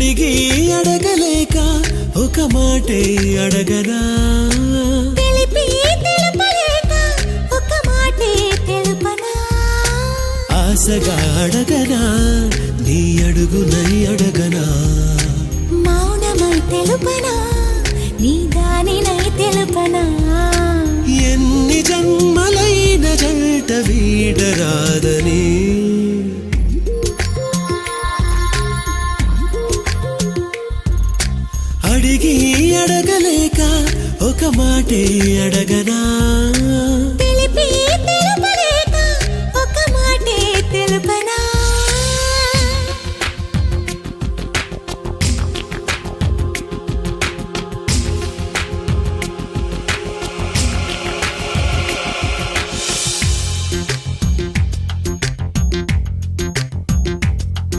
అడిగి అడగలేక ఒక మాటే అడగనా తెలిపి తెలుపలేక ఒక మాటే తెలుపనా ఆశగా అడగనా నీ అడుగునై అడగనా మౌనమై తెలుపనా నీ దానినై తెలుపనా ఎన్ని జన్మలైన జంట వీడరాదని అడిగి అడగలేక ఒక మాటే అడగనా